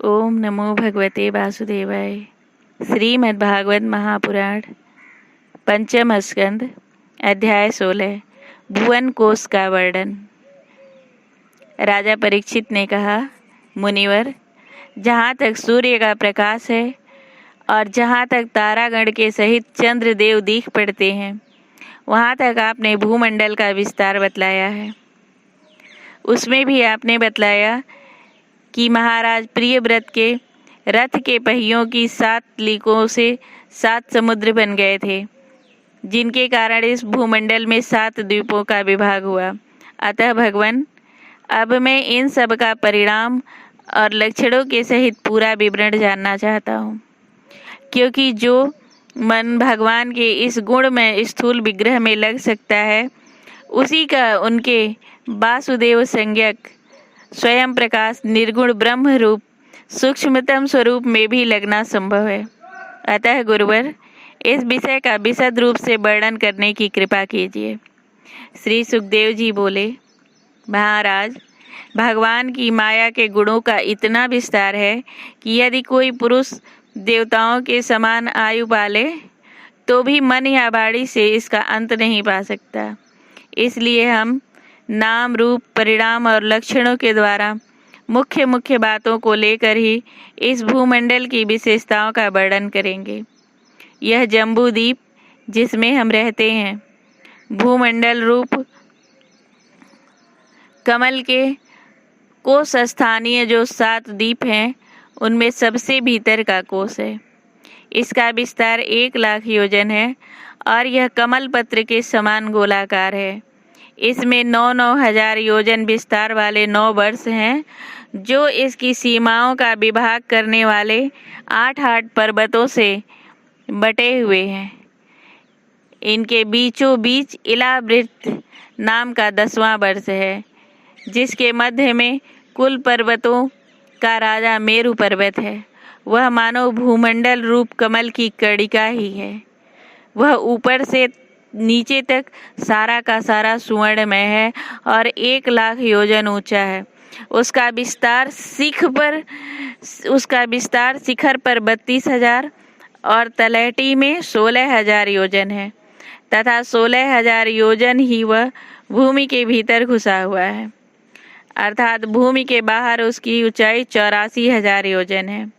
ओम नमो भगवते वासुदेवाय। श्रीमद्भागवत महापुराण पंचम स्कंद अध्याय 16 भुवन कोश का वर्णन। राजा परीक्षित ने कहा, मुनिवर, जहाँ तक सूर्य का प्रकाश है और जहाँ तक तारागण के सहित चंद्रदेव दिख पड़ते हैं, वहाँ तक आपने भूमंडल का विस्तार बतलाया है। उसमें भी आपने बतलाया कि महाराज प्रियव्रत के रथ के पहियों की 7 लीकों से 7 समुद्र बन गए थे, जिनके कारण इस भूमंडल में 7 द्वीपों का विभाग हुआ। अतः भगवान, अब मैं इन सब का परिणाम और लक्षणों के सहित पूरा विवरण जानना चाहता हूँ, क्योंकि जो मन भगवान के इस गुण में स्थूल विग्रह में लग सकता है, उसी का उनके वासुदेव संज्ञक स्वयं प्रकाश निर्गुण ब्रह्म रूप सूक्ष्मतम स्वरूप में भी लगना संभव है। अतः गुरुवर, इस विषय का विशद रूप से वर्णन करने की कृपा कीजिए। श्री सुखदेव जी बोले, महाराज, भगवान की माया के गुणों का इतना विस्तार है कि यदि कोई पुरुष देवताओं के समान आयु पाले तो भी मन या वाणी से इसका अंत नहीं पा सकता। इसलिए हम नाम, रूप, परिणाम और लक्षणों के द्वारा मुख्य मुख्य बातों को लेकर ही इस भूमंडल की विशेषताओं का वर्णन करेंगे। यह जम्बू द्वीप जिसमें हम रहते हैं, भूमंडल रूप कमल के कोश स्थानीय जो 7 द्वीप हैं, उनमें सबसे भीतर का कोश है। इसका विस्तार 1 लाख योजन है और यह कमल पत्र के समान गोलाकार है। इसमें 9-9 हजार योजन विस्तार वाले 9 वर्ष हैं, जो इसकी सीमाओं का विभाग करने वाले 8-8 पर्वतों से बटे हुए हैं। इनके बीचों बीच इलावृत नाम का 10वां वर्ष है, जिसके मध्य में कुल पर्वतों का राजा मेरु पर्वत है। वह मानो भूमंडल रूप कमल की कणिका ही है। वह ऊपर से नीचे तक सारा का सारा सुवर्णमय है और 1 लाख योजन ऊंचा है। उसका विस्तार शिखर पर 32,000 और तलहटी में 16,000 योजन है तथा 16,000 योजन ही वह भूमि के भीतर घुसा हुआ है, अर्थात भूमि के बाहर उसकी ऊंचाई 84,000 योजन है।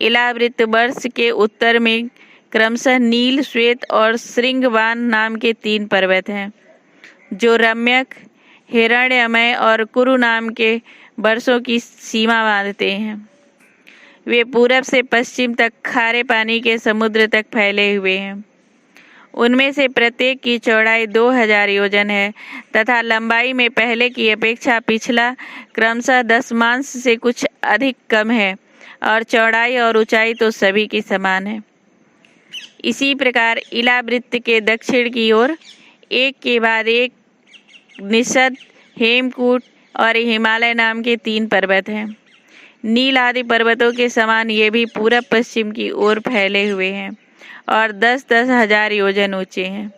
इलावृत वर्ष के उत्तर में क्रमशः नील, श्वेत और श्रृंगवान नाम के 3 पर्वत हैं, जो रम्यक, हिरण्यमय और कुरु नाम के वर्षों की सीमा बांधते हैं। वे पूरब से पश्चिम तक खारे पानी के समुद्र तक फैले हुए हैं। उनमें से प्रत्येक की चौड़ाई 2000 योजन है तथा लंबाई में पहले की अपेक्षा पिछला क्रमशः 10 मांस से कुछ अधिक कम है और चौड़ाई और ऊंचाई तो सभी की समान है। इसी प्रकार इलावृत्त के दक्षिण की ओर एक के बाद एक निषद, हेमकूट और हिमालय नाम के 3 पर्वत हैं। नील आदि पर्वतों के समान ये भी पूरब पश्चिम की ओर फैले हुए हैं और 10-10 हजार योजन ऊंचे हैं।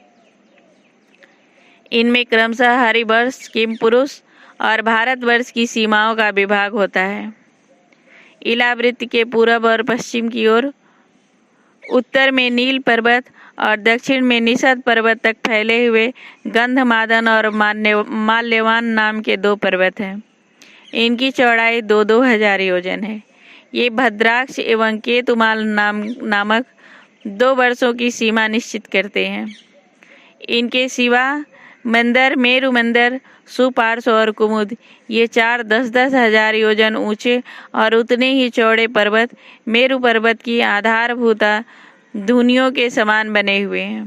इनमें क्रमशः हरिवर्ष, किमपुरुष और भारतवर्ष की सीमाओं का विभाग होता है। इलावृत्त के पूरब और पश्चिम की ओर उत्तर में नील पर्वत और दक्षिण में निषद पर्वत तक फैले हुए गंधमादन और माल्यवान नाम के 2 पर्वत हैं। इनकी चौड़ाई 2-2 हजार योजन है। ये भद्राक्ष एवं केतुमाल नामक 2 वर्षों की सीमा निश्चित करते हैं। इनके सिवा मंदर, मेरु मंदर, सुपार्श्व और कुमुद, ये 4 10-10 हजार योजन ऊंचे और उतने ही चौड़े पर्वत मेरु पर्वत की आधारभूता धुनियों के समान बने हुए हैं।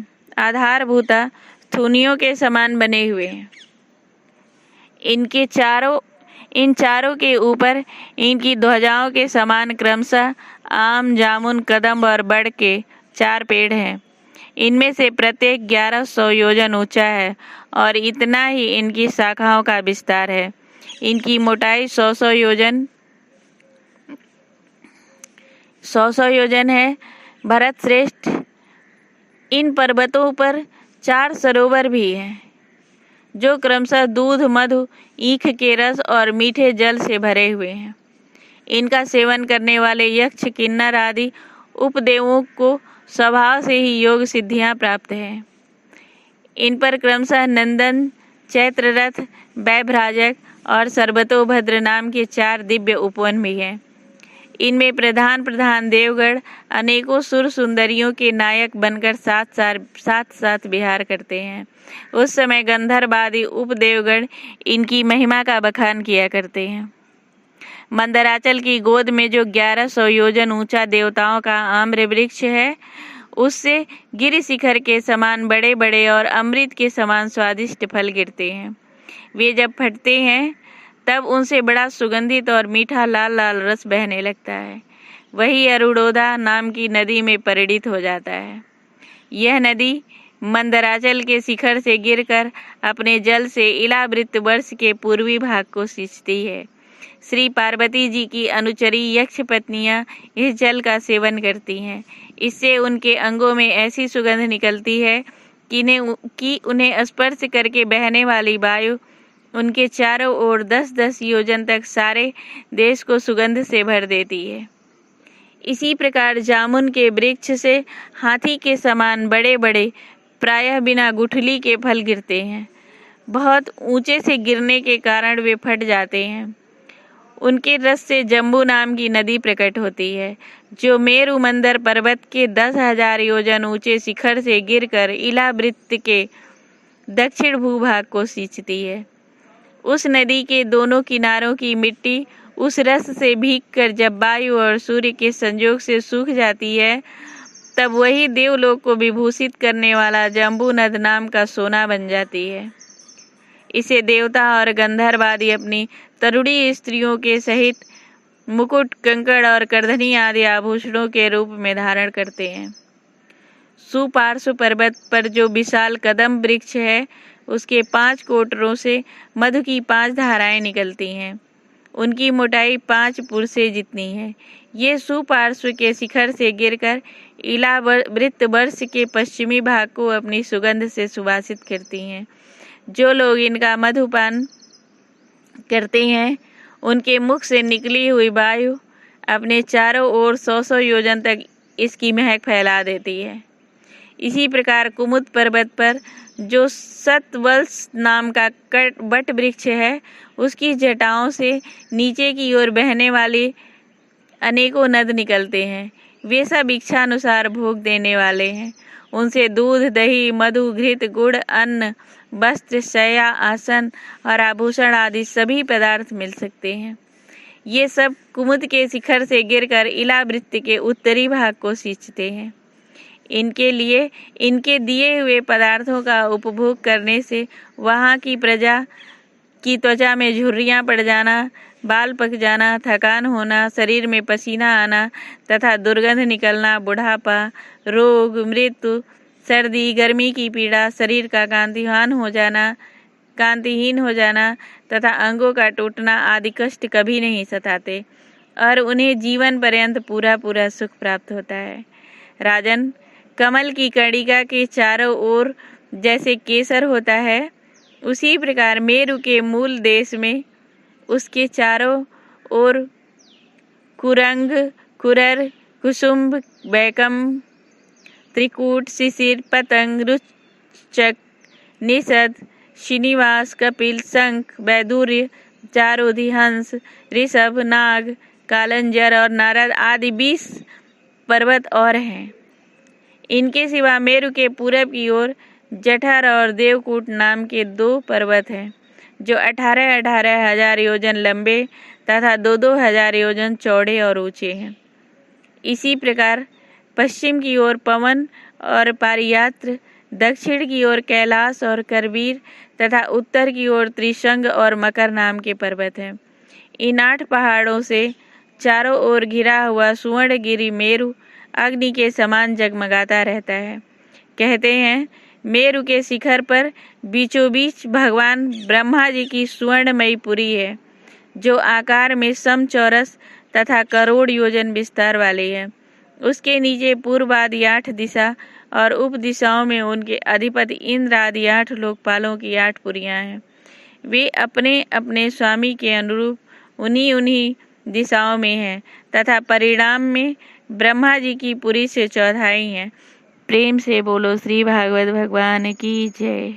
इन चारों के ऊपर इनकी ध्वजाओं के समान क्रमशः आम, जामुन, कदम्ब और बड़ के 4 पेड़ हैं। इनमें से प्रत्येक 1100 योजन ऊंचा है और इतना ही इनकी शाखाओं का विस्तार है। इनकी मोटाई 100 योजन है। भरत श्रेष्ठ, इन पर्वतों पर 4 सरोवर भी हैं, जो क्रमशः दूध, मधु, ईख के रस और मीठे जल से भरे हुए हैं। इनका सेवन करने वाले यक्ष, किन्नर आदि उपदेवों को स्वभाव से ही योग सिद्धियां प्राप्त हैं। इन पर क्रमशः नंदन, चैत्ररथ, वैभ्राजक और सर्वतोभद्र नाम के 4 दिव्य उपवन भी हैं। इनमें प्रधान प्रधान देवगण अनेकों सुर सुंदरियों के नायक बनकर साथ साथ विहार करते हैं। उस समय गंधर्व आदि उपदेवगण इनकी महिमा का बखान किया करते हैं। मंदराचल की गोद में जो 1100 योजन ऊंचा देवताओं का आम्र वृक्ष है, उससे गिरि शिखर के समान बड़े बड़े और अमृत के समान स्वादिष्ट फल गिरते हैं। वे जब फटते हैं तब उनसे बड़ा सुगंधित और मीठा लाल लाल रस बहने लगता है। वही अरुणोदा नाम की नदी में परिणित हो जाता है। यह नदी मंदराचल के शिखर से गिरकर अपने जल से इलावृत वर्ष के पूर्वी भाग को सींचती है। श्री पार्वती जी की अनुचरी यक्ष पत्नियां इस जल का सेवन करती हैं। इससे उनके अंगों में ऐसी सुगंध निकलती है कि उन्हें स्पर्श करके बहने वाली वायु उनके चारों ओर 10-10 योजन तक सारे देश को सुगंध से भर देती है। इसी प्रकार जामुन के वृक्ष से हाथी के समान बड़े बड़े प्रायः बिना गुठली के फल गिरते हैं। बहुत ऊंचे से गिरने के कारण वे फट जाते हैं। उनके रस से जम्बू नाम की नदी प्रकट होती है, जो मेरु मंदर पर्वत के 10,000 योजन ऊंचे शिखर से गिरकर इलावृत्त के दक्षिण भूभाग को सींचती है। उस नदी के दोनों किनारों की मिट्टी उस रस से भीगकर जब वायु और सूर्य के संयोग से सूख जाती है, तब वही देवलोक को विभूषित करने वाला जम्बू नद नाम का सोना बन जाती है। इसे देवता और गंधर्व आदि अपनी तरुणी स्त्रियों के सहित मुकुट, कंकड़ और करधनी आदि आभूषणों के रूप में धारण करते हैं। सुपार्श्व पर्वत पर जो विशाल कदम वृक्ष है, उसके 5 कोटरों से मधु की 5 धाराएं निकलती हैं। उनकी मोटाई 5 पुरसे जितनी है। ये सुपार्श्व के शिखर से गिरकर इलावृत वर्ष के पश्चिमी भाग को अपनी सुगंध से सुवासित करती हैं। जो लोग इनका मधुपान करते हैं, उनके मुख से निकली हुई वायु अपने चारों ओर 100-100 योजन तक इसकी महक फैला देती है। इसी प्रकार कुमुद पर्वत पर जो सतवल्स नाम का बट वृक्ष है, उसकी जटाओं से नीचे की ओर बहने वाले अनेकों नद निकलते हैं। वे सब इच्छानुसार भोग देने वाले हैं। उनसे दूध, दही, मधु, घृत, गुड़, अन्न, वस्त्र, शय्या, आसन और आभूषण आदि सभी पदार्थ मिल सकते हैं। ये सब कुमुद के शिखर से गिरकर इलावृत्त के उत्तरी भाग को सींचते हैं। इनके लिए इनके दिए हुए पदार्थों का उपभोग करने से वहाँ की प्रजा की त्वचा में झुर्रियाँ पड़ जाना, बाल पक जाना, थकान होना, शरीर में पसीना आना तथा दुर्गंध निकलना, बुढ़ापा, रोग, मृत्यु, सर्दी, गर्मी की पीड़ा, शरीर का कांतिहीन हो जाना तथा अंगों का टूटना आदि कष्ट कभी नहीं सताते और उन्हें जीवन पर्यंत पूरा पूरा सुख प्राप्त होता है। राजन, कमल की कणिका के चारों ओर जैसे केसर होता है, उसी प्रकार मेरु के मूल देश में उसके चारों ओर कुरंग, कुरर, कुसुम्भ, बैकम, त्रिकूट, शिशिर, पतंग, रुचक, निषद, श्रीनिवास, कपिल, शंख, वैदुर्य, चारोधि, हंस, ऋषभ, नाग, कालंजर और नारद आदि 20 पर्वत और हैं। इनके सिवा मेरु के पूरब की ओर जठर और देवकूट नाम के 2 पर्वत हैं, जो 18-18 हजार योजन लंबे तथा 2-2 हजार योजन चौड़े और ऊंचे हैं। इसी प्रकार पश्चिम की ओर पवन और पारियात्र, दक्षिण की ओर कैलाश और करवीर तथा उत्तर की ओर त्रिशंग और मकर नाम के पर्वत हैं। इन 8 पहाड़ों से चारों ओर घिरा हुआ सुवर्णगिरि मेरु अग्नि के समान जगमगाता रहता है। कहते हैं, मेरु के शिखर पर बीचों बीच भगवान ब्रह्मा जी की सुवर्णमयी पुरी है, जो आकार में समचौरस तथा करोड़ योजन विस्तार वाली है। उसके नीचे पूर्व आदि 8 दिशा और उप दिशाओं में उनके अधिपति इंद्र आदि 8 लोकपालों की 8 पुरियां हैं। वे अपने अपने स्वामी के अनुरूप उन्हीं दिशाओं में है तथा परिणाम में ब्रह्मा जी की पुरी से चौथाई है। प्रेम से बोलो श्री भागवत भगवान की जय।